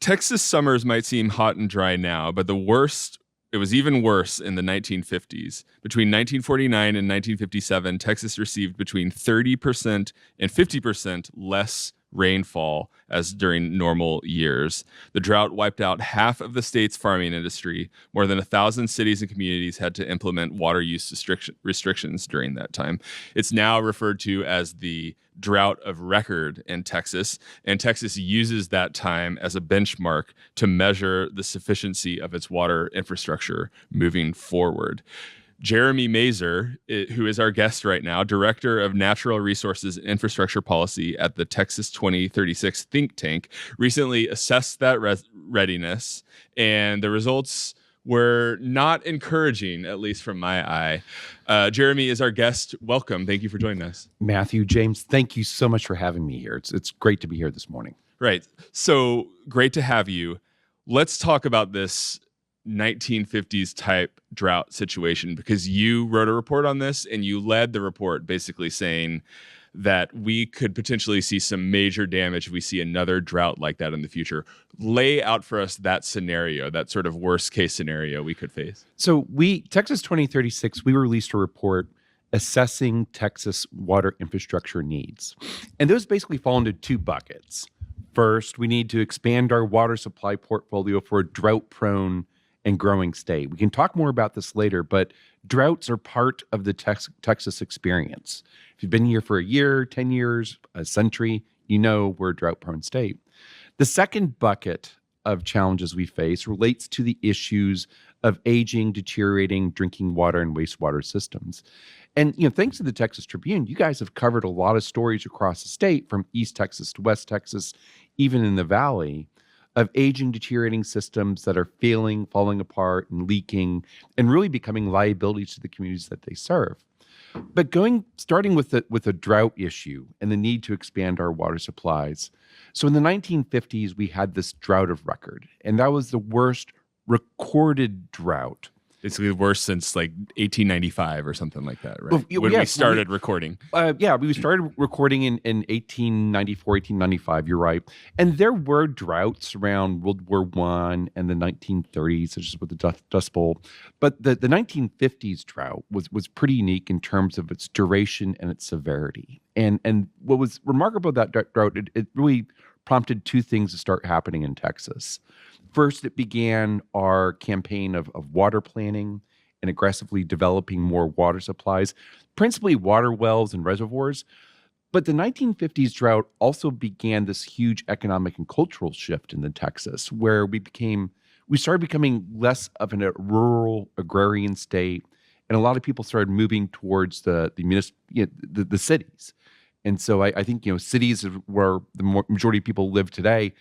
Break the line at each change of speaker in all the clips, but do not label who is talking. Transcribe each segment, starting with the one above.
Texas summers might seem hot and dry now, but it was even worse in the 1950s. Between 1949 and 1957, Texas received between 30% and 50% less rainfall as during normal years. The drought wiped out half of the state's farming industry. More than 1,000 cities and communities had to implement water use restrictions during that time. It's now referred to as the drought of record in Texas, and Texas uses that time as a benchmark to measure the sufficiency of its water infrastructure moving forward. Jeremy Mazur, who is our guest right now, Director of Natural Resources and Infrastructure Policy at the Texas 2036 think tank, recently assessed that readiness, and the results were not encouraging, at least from my eye. Jeremy is our guest. Welcome. Thank you for joining us.
Matthew, James, thank you so much for having me here. It's great to be here this morning.
Right. So great to have you. Let's talk about this 1950s type drought situation, because you wrote a report on this and you led the report basically saying that we could potentially see some major damage if we see another drought like that in the future. Lay out for us that scenario, that sort of worst case scenario we could face.
So Texas 2036, we released a report assessing Texas water infrastructure needs. And those basically fall into two buckets. First, we need to expand our water supply portfolio for a drought-prone and growing state. We can talk more about this later, but droughts are part of the Texas experience. If you've been here for a year, 10 years, a century, you know we're a drought-prone state. The second bucket of challenges we face relates to the issues of aging, deteriorating drinking water and wastewater systems. And thanks to the Texas Tribune, you guys have covered a lot of stories across the state, from East Texas to West Texas, even in the Valley, of aging, deteriorating systems that are failing, falling apart, and leaking, and really becoming liabilities to the communities that they serve. But starting with the drought issue and the need to expand our water supplies. So in the 1950s, we had this drought of record, and that was the worst recorded drought.
Basically worse since like 1895 or something like that, right? When we started recording.
We started recording in 1894, 1895, you're right. And there were droughts around World War I and the 1930s, such as with the Dust Bowl. But the 1950s drought was pretty unique in terms of its duration and its severity. And what was remarkable about that drought, it really prompted two things to start happening in Texas. First, it began our campaign of water planning and aggressively developing more water supplies, principally water wells and reservoirs. But the 1950s drought also began this huge economic and cultural shift in Texas, where we started becoming less of a rural agrarian state, and a lot of people started moving towards the cities. And so I think cities where the majority of people live today.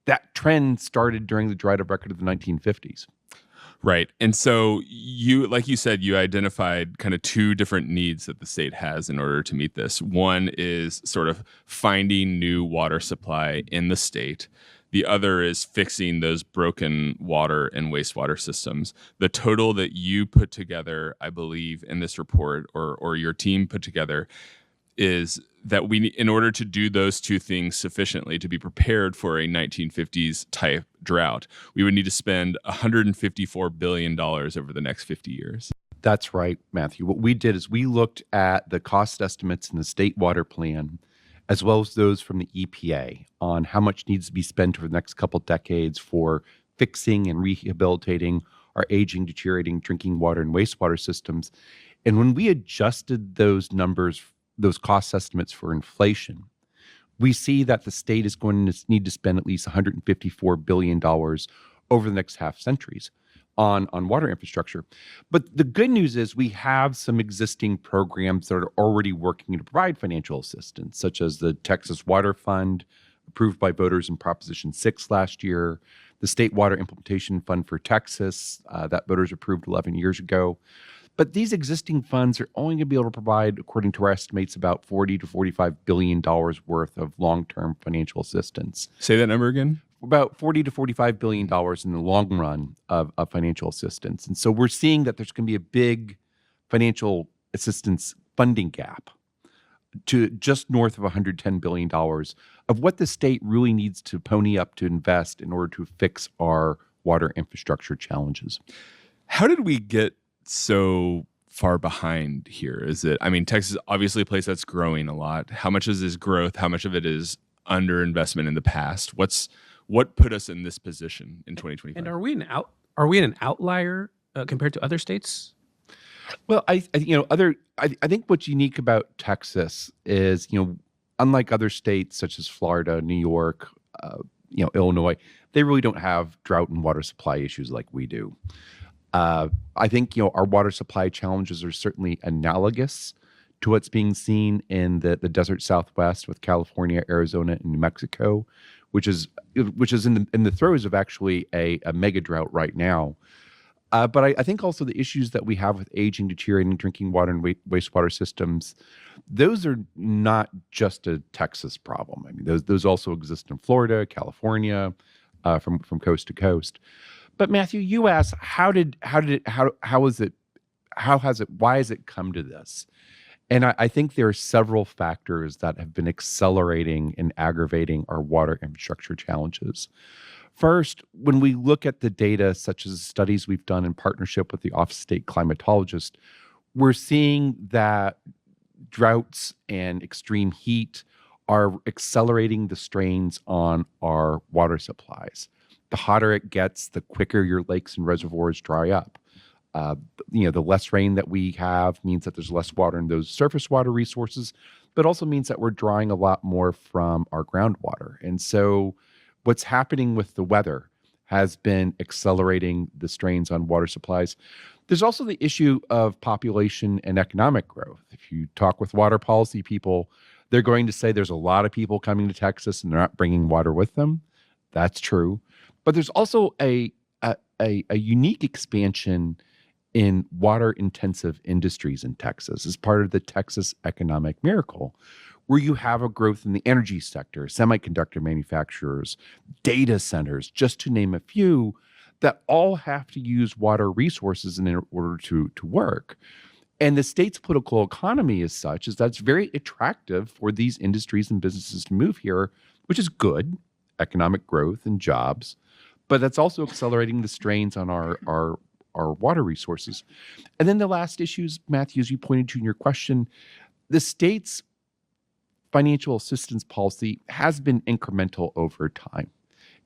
That trend started during the drought of record of the 1950s.
Right. And so like you said, you identified kind of two different needs that the state has in order to meet this. One is sort of finding new water supply in the state. The other is fixing those broken water and wastewater systems. The total that you put together, I believe, in this report, or your team put together, is that in order to do those two things sufficiently to be prepared for a 1950s type drought, we would need to spend $154 billion over the next 50 years.
That's right, Matthew. What we did is we looked at the cost estimates in the state water plan, as well as those from the EPA, on how much needs to be spent over the next couple decades for fixing and rehabilitating our aging, deteriorating drinking water and wastewater systems. And when we adjusted those numbers, those cost estimates for inflation, we see that the state is going to need to spend at least $154 billion over the next half centuries on water infrastructure. But the good news is we have some existing programs that are already working to provide financial assistance, such as the Texas Water Fund, approved by voters in Proposition 6 last year, the State Water Implementation Fund for Texas, that voters approved 11 years ago. But these existing funds are only going to be able to provide, according to our estimates, about $40 to $45 billion worth of long-term financial assistance.
Say that number again.
About $40 to $45 billion in the long run of financial assistance. And so we're seeing that there's going to be a big financial assistance funding gap to just north of $110 billion of what the state really needs to pony up to invest in order to fix our water infrastructure challenges.
How did we get so far behind here? Texas is obviously a place that's growing a lot. How much is this growth? How much of it is underinvestment in the past? What put us in this position in 2025?
And are we an outlier compared to other states?
Well, I think what's unique about Texas is, unlike other states such as Florida, New York, Illinois, they really don't have drought and water supply issues like we do. I think, our water supply challenges are certainly analogous to what's being seen in the desert Southwest with California, Arizona, and New Mexico, which is in the throes of actually a mega drought right now. But I think also the issues that we have with aging, deteriorating drinking water and wastewater systems, those are not just a Texas problem. I mean, those also exist in Florida, California, from coast to coast. But Matthew, you asked, why has it come to this? And I think there are several factors that have been accelerating and aggravating our water infrastructure challenges. First, when we look at the data, such as studies we've done in partnership with the Office of State Climatologist, we're seeing that droughts and extreme heat are accelerating the strains on our water supplies. The hotter it gets, the quicker your lakes and reservoirs dry up. The less rain that we have means that there's less water in those surface water resources, but also means that we're drawing a lot more from our groundwater. And so what's happening with the weather has been accelerating the strains on water supplies. There's also the issue of population and economic growth. If you talk with water policy people, they're going to say there's a lot of people coming to Texas and they're not bringing water with them. That's true. But there's also a unique expansion in water-intensive industries in Texas as part of the Texas economic miracle, where you have a growth in the energy sector, semiconductor manufacturers, data centers, just to name a few, that all have to use water resources in order to work. And the state's political economy is such that it's very attractive for these industries and businesses to move here, which is good, economic growth and jobs, but that's also accelerating the strains on our water resources. And then the last issues, Matthew, as you pointed to in your question, the state's financial assistance policy has been incremental over time.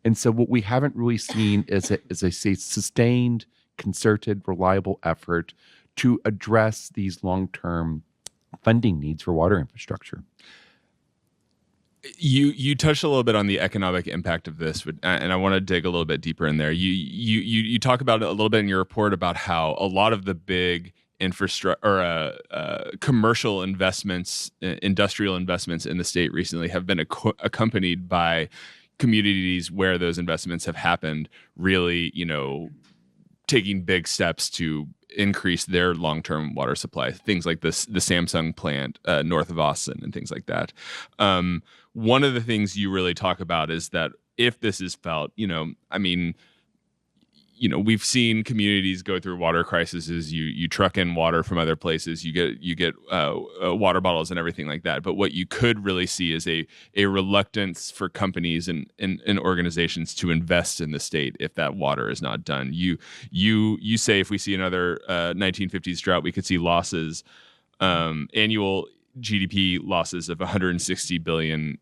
And so what we haven't really seen is a sustained, concerted, reliable effort to address these long-term funding needs for water infrastructure.
You touched a little bit on the economic impact of this, and I want to dig a little bit deeper in there. You talk about it a little bit in your report about how a lot of the big infrastructure or commercial investments, industrial investments in the state recently have been accompanied by communities where those investments have happened, really, taking big steps to increase their long-term water supply. Things like the Samsung plant north of Austin and things like that. One of the things you really talk about is that if this is felt, we've seen communities go through water crises. You truck in water from other places. You get water bottles and everything like that. But what you could really see is a reluctance for companies and organizations to invest in the state if that water is not done. You say if we see another 1950s drought, we could see losses, annual GDP losses of $160 billion,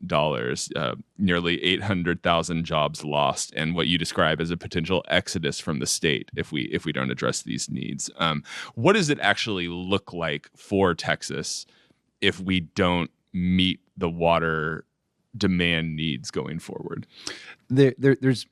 nearly 800,000 jobs lost, and what you describe as a potential exodus from the state if we don't address these needs. What does it actually look like for Texas if we don't meet the water demand needs going forward?
There's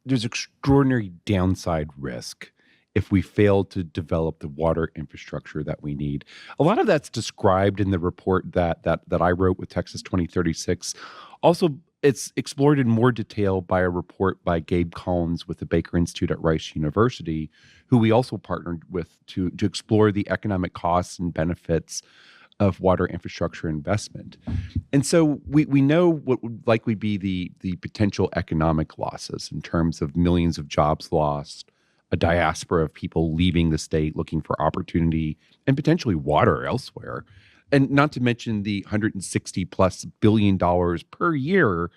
extraordinary downside risk if we fail to develop the water infrastructure that we need. A lot of that's described in the report that I wrote with Texas 2036. Also, it's explored in more detail by a report by Gabe Collins with the Baker Institute at Rice University, who we also partnered with to explore the economic costs and benefits of water infrastructure investment. And so we know what would likely be the potential economic losses in terms of millions of jobs lost, a diaspora of people leaving the state looking for opportunity and potentially water elsewhere. And not to mention the $160+ billion per year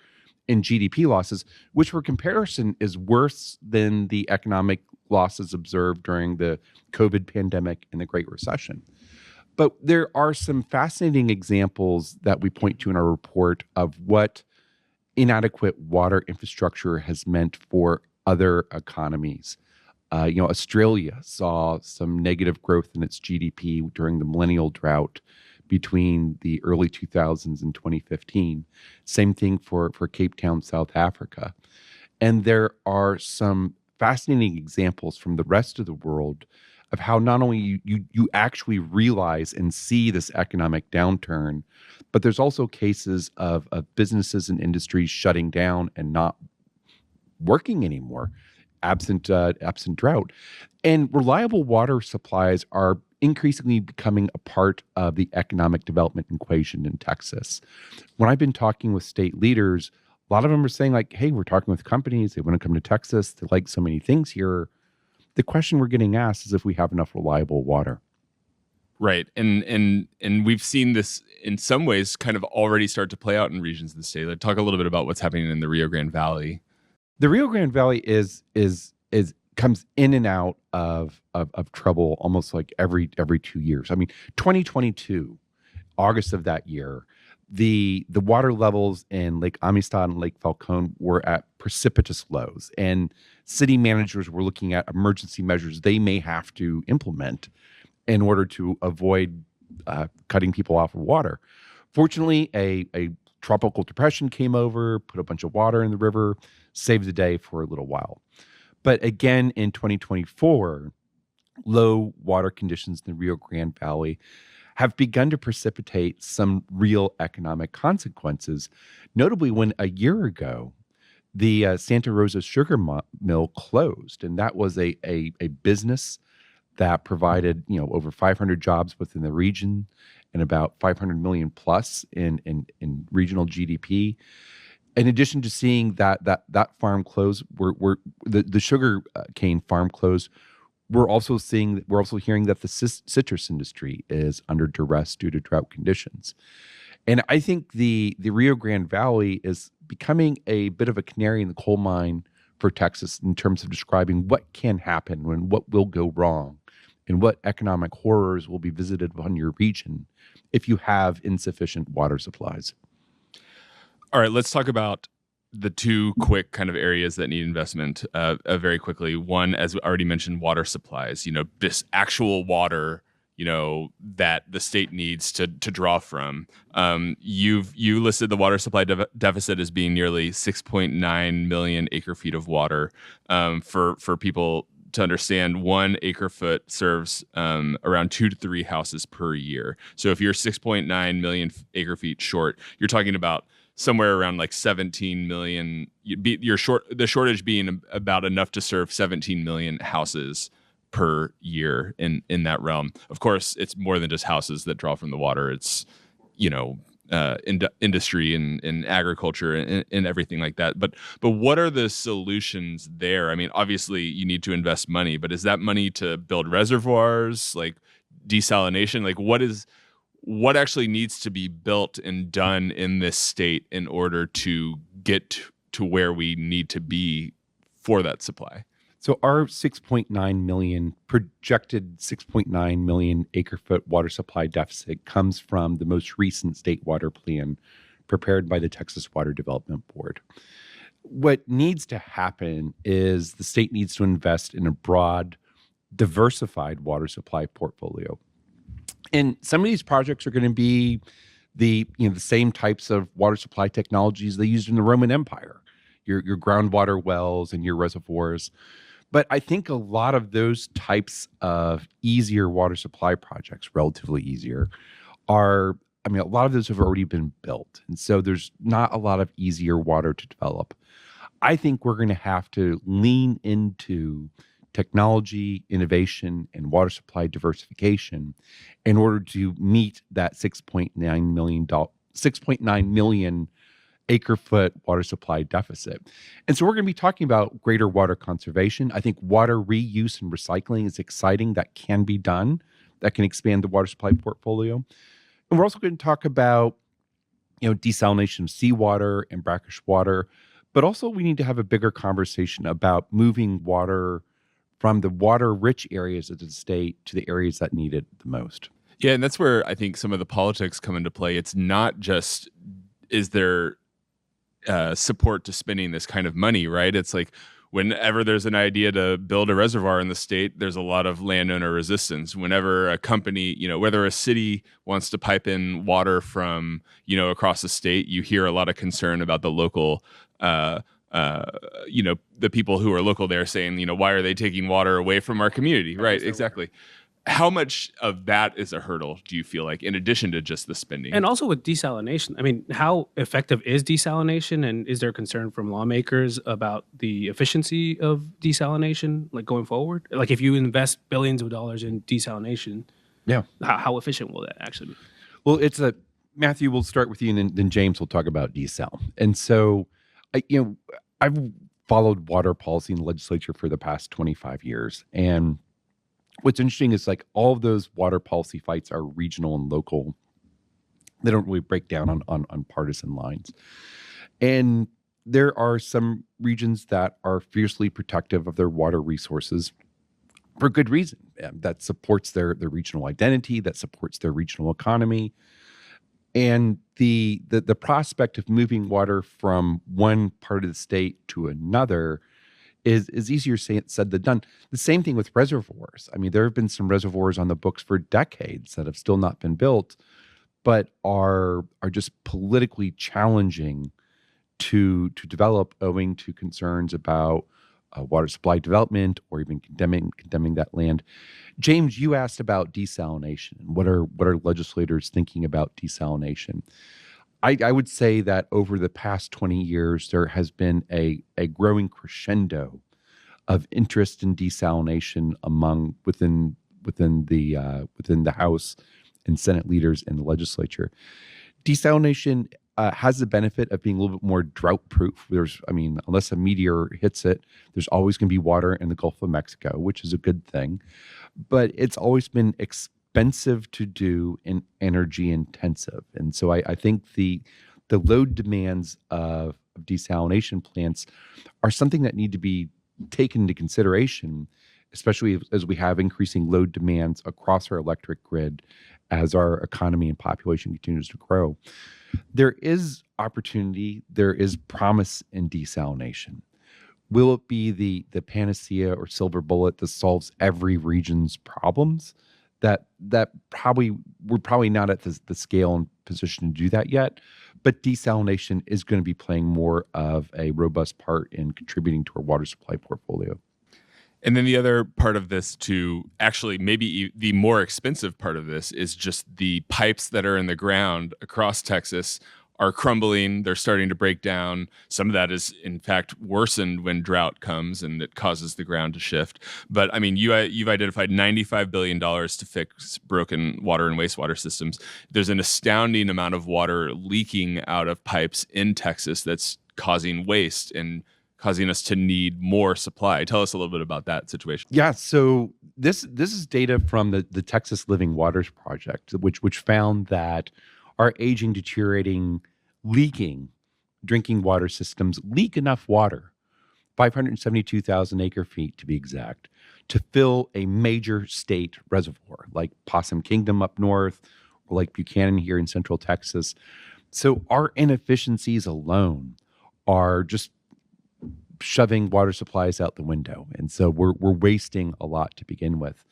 in GDP losses, which for comparison is worse than the economic losses observed during the COVID pandemic and the Great Recession. But there are some fascinating examples that we point to in our report of what inadequate water infrastructure has meant for other economies. Australia saw some negative growth in its GDP during the millennial drought between the early 2000s and 2015. Same thing for Cape Town, South Africa. And there are some fascinating examples from the rest of the world of how not only you actually realize and see this economic downturn, but there's also cases of businesses and industries shutting down and not working anymore, absent drought. And reliable water supplies are increasingly becoming a part of the economic development equation in Texas. When I've been talking with state leaders, a lot of them are saying like, hey, we're talking with companies, they want to come to Texas, they like so many things here. The question we're getting asked is if we have enough reliable water.
Right. And we've seen this in some ways kind of already start to play out in regions of the state. Let's talk a little bit about what's happening in the Rio Grande Valley.
The Rio Grande Valley comes in and out of trouble almost like every 2 years. I mean, 2022, August of that year, the water levels in Lake Amistad and Lake Falcon were at precipitous lows, and city managers were looking at emergency measures they may have to implement in order to avoid cutting people off of water. Fortunately, a tropical depression came over, put a bunch of water in the river, saved the day for a little while. But again, in 2024, low water conditions in the Rio Grande Valley have begun to precipitate some real economic consequences. Notably, when a year ago, the Santa Rosa sugar mill closed, and that was a business that provided over 500 jobs within the region and about 500 million plus in regional GDP. In addition to seeing that farm close, where the sugar cane farm close, we're also hearing that the citrus industry is under duress due to drought conditions. And I think the Rio Grande Valley is becoming a bit of a canary in the coal mine for Texas in terms of describing what can happen and what will go wrong and what economic horrors will be visited on your region if you have insufficient water supplies.
All right, let's talk about the two quick kind of areas that need investment very quickly. One, as we already mentioned, water supplies, this actual water, that the state needs to draw from. You listed the water supply deficit as being nearly 6.9 million acre feet of water. For people to understand, 1 acre foot serves around 2 to 3 houses per year. So if you're 6.9 million acre feet short, you're talking about somewhere around like 17 million. The shortage being about enough to serve 17 million houses per year in that realm. Of course, it's more than just houses that draw from the water. It's industry and agriculture and everything like that. But what are the solutions there? I mean, obviously you need to invest money, but is that money to build reservoirs, like desalination? Like what actually needs to be built and done in this state in order to get to where we need to be for that supply?
So our projected 6.9 million acre foot water supply deficit comes from the most recent state water plan prepared by the Texas Water Development Board. What needs to happen is the state needs to invest in a broad, diversified water supply portfolio. And some of these projects are going to be the same types of water supply technologies they used in the Roman Empire, your groundwater wells and your reservoirs. But I think a lot of those types of easier water supply projects, relatively easier, a lot of those have already been built. And so there's not a lot of easier water to develop. I think we're going to have to lean into technology, innovation, and water supply diversification in order to meet that 6.9 million acre foot water supply deficit. And so we're going to be talking about greater water conservation. I think water reuse and recycling is exciting. That can be done. That can expand the water supply portfolio. And we're also going to talk about, desalination of seawater and brackish water, but also we need to have a bigger conversation about moving water from the water-rich areas of the state to the areas that need it the most.
Yeah, and that's where I think some of the politics come into play. It's not just, is there support to spending this kind of money, right? It's like whenever there's an idea to build a reservoir in the state, there's a lot of landowner resistance. Whenever a company, whether a city wants to pipe in water from, across the state, you hear a lot of concern about the local, the people who are local there saying, why are they taking water away from our community? Right, exactly. How much of that is a hurdle, do you feel like, in addition to just the spending?
And also with desalination, I mean, how effective is desalination? And is there concern from lawmakers about the efficiency of desalination, like going forward? Like if you invest billions of dollars in desalination, how efficient will that actually be?
Well, Matthew, we'll start with you, and then James will talk about desal. And so, I've followed water policy in the legislature for the past 25 years. And what's interesting is like all of those water policy fights are regional and local. They don't really break down on partisan lines. And there are some regions that are fiercely protective of their water resources for good reason. That supports their regional identity, that supports their regional economy. And the prospect of moving water from one part of the state to another is easier said than done. The same thing with reservoirs. I mean, there have been some reservoirs on the books for decades that have still not been built, but are just politically challenging to develop, owing to concerns about water supply development or even condemning that land. James, you asked about desalination. What are legislators thinking about desalination? I would say that over the past 20 years, there has been a growing crescendo of interest in desalination within the House and Senate leaders in the legislature. Desalination has the benefit of being a little bit more drought-proof. Unless a meteor hits it, there's always going to be water in the Gulf of Mexico, which is a good thing. But it's always been expensive to do and energy intensive. And so I think the load demands of desalination plants are something that need to be taken into consideration, especially as we have increasing load demands across our electric grid as our economy and population continues to grow. There is opportunity, there is promise in desalination. Will it be the panacea or silver bullet that solves every region's problems? That probably we're probably not at the scale and position to do that yet, but desalination is going to be playing more of a robust part in contributing to our water supply portfolio.
And then the other part of this, to actually maybe the more expensive part of this, is just the pipes that are in the ground across Texas are crumbling. They're starting to break down. Some of that is, in fact, worsened when drought comes and it causes the ground to shift. But I mean, you've identified $95 billion to fix broken water and wastewater systems. There's an astounding amount of water leaking out of pipes in Texas that's causing waste and causing us to need more supply. Tell us a little bit about that situation.
Yeah, so this is data from the Texas Living Waters Project, which found that our aging, deteriorating, leaking drinking water systems leak enough water, 572,000 acre feet to be exact, to fill a major state reservoir like Possum Kingdom up north or like Buchanan here in central Texas. So our inefficiencies alone are just shoving water supplies out the window. And so we're wasting a lot to begin with.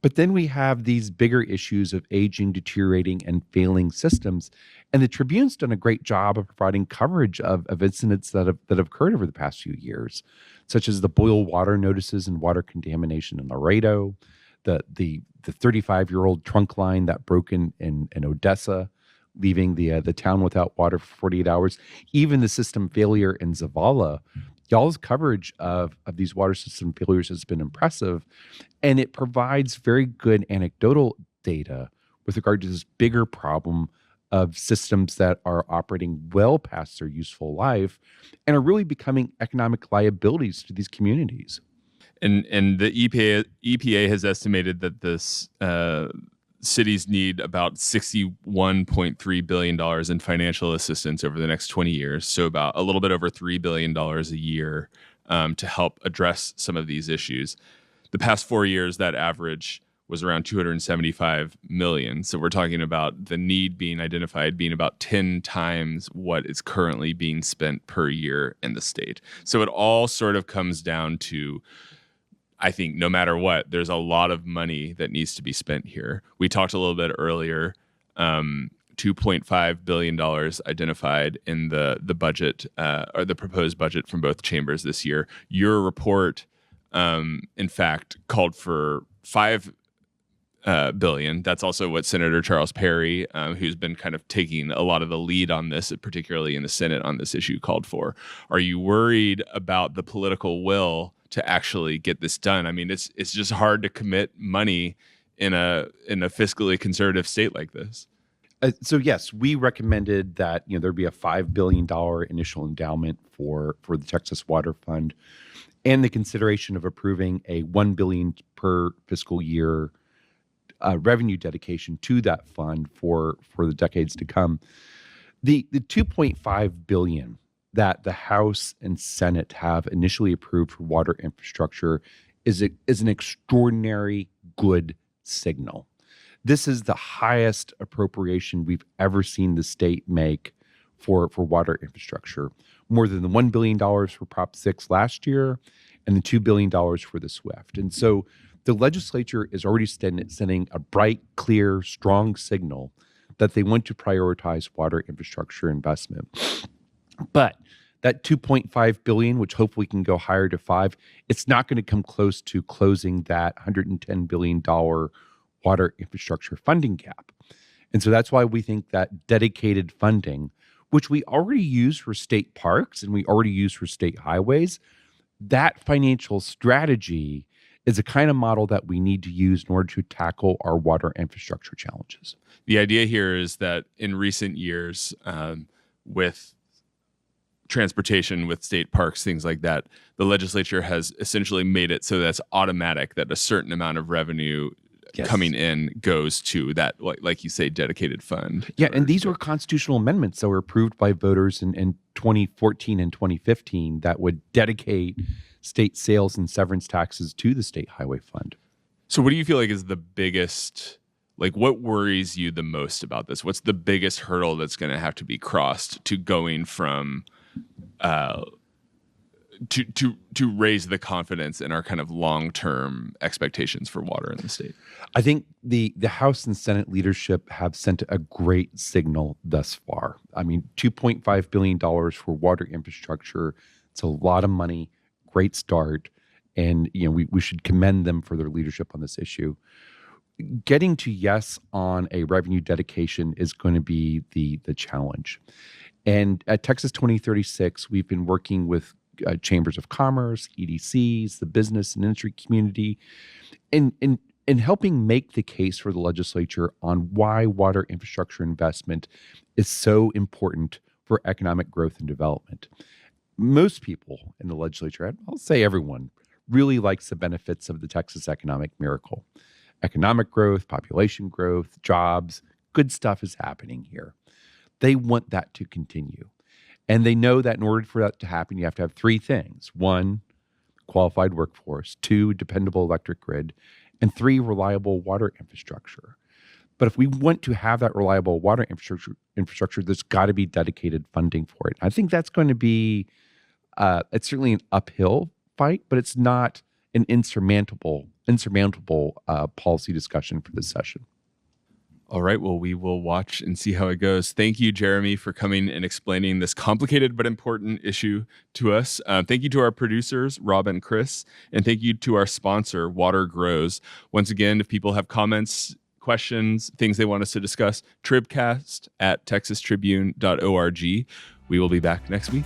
But then we have these bigger issues of aging, deteriorating, and failing systems. And the Tribune's done a great job of providing coverage of incidents that have occurred over the past few years, such as the boil water notices and water contamination in Laredo, the 35-year-old trunk line that broke in Odessa, leaving the town without water for 48 hours, even the system failure in Zavala. Y'all's coverage of these water system failures has been impressive, and it provides very good anecdotal data with regard to this bigger problem of systems that are operating well past their useful life and are really becoming economic liabilities to these communities.
And the EPA has estimated that this cities need about $61.3 billion in financial assistance over the next 20 years. So about a little bit over $3 billion a year to help address some of these issues. The past 4 years, that average was around 275 million. So we're talking about the need being identified being about 10 times what is currently being spent per year in the state. So it all sort of comes down to, I think no matter what, there's a lot of money that needs to be spent here. We talked a little bit earlier, $2.5 billion identified in the budget or the proposed budget from both chambers this year. Your report, in fact, called for $5 billion. That's also what Senator Charles Perry, who's been kind of taking a lot of the lead on this, particularly in the Senate on this issue, called for. Are you worried about the political will to actually get this done? I mean, it's just hard to commit money in a fiscally conservative state like this.
So yes, we recommended that there'd be a $5 billion initial endowment for the Texas Water Fund, and the consideration of approving a $1 billion per fiscal year revenue dedication to that fund for the decades to come. The $2.5 billion that the House and Senate have initially approved for water infrastructure is an extraordinary good signal. This is the highest appropriation we've ever seen the state make for water infrastructure, more than the $1 billion for Prop 6 last year and the $2 billion for the SWIFT. And so the legislature is already sending a bright, clear, strong signal that they want to prioritize water infrastructure investment. But that $2.5 billion, which hopefully can go higher to $5 billion, it's not going to come close to closing that $110 billion water infrastructure funding gap. And so that's why we think that dedicated funding, which we already use for state parks and we already use for state highways, that financial strategy is a kind of model that we need to use in order to tackle our water infrastructure challenges.
The idea here is that in recent years, with transportation, with state parks, things like that, the legislature has essentially made it so that's automatic, that a certain amount of revenue coming in goes to that, like you say, dedicated fund.
Yeah, and these were constitutional amendments that were approved by voters in 2014 and 2015 that would dedicate state sales and severance taxes to the state highway fund.
So what do you feel like is the biggest, what worries you the most about this? What's the biggest hurdle that's going to have to be crossed to going from to raise the confidence in our kind of long-term expectations for water in the state?
I think the House and Senate leadership have sent a great signal thus far. I mean, $2.5 billion for water infrastructure. It's a lot of money. Great start, and we should commend them for their leadership on this issue. Getting to yes on a revenue dedication is going to be the challenge. And at Texas 2036, we've been working with chambers of commerce, EDCs, the business and industry community, in helping make the case for the legislature on why water infrastructure investment is so important for economic growth and development. Most people in the legislature, I'll say everyone, really likes the benefits of the Texas economic miracle. Economic growth, population growth, jobs, good stuff is happening here. They want that to continue. And they know that in order for that to happen, you have to have three things. 1, qualified workforce. 2, dependable electric grid. And 3, reliable water infrastructure. But if we want to have that reliable water infrastructure, there's got to be dedicated funding for it. I think that's going to be, it's certainly an uphill fight, but it's not an insurmountable policy discussion for this session.
All right. Well, we will watch and see how it goes. Thank you, Jeremy, for coming and explaining this complicated but important issue to us. Thank you to our producers, Rob and Chris, and thank you to our sponsor, Water Grows. Once again, if people have comments, questions, things they want us to discuss, TribCast at texastribune.org. We will be back next week.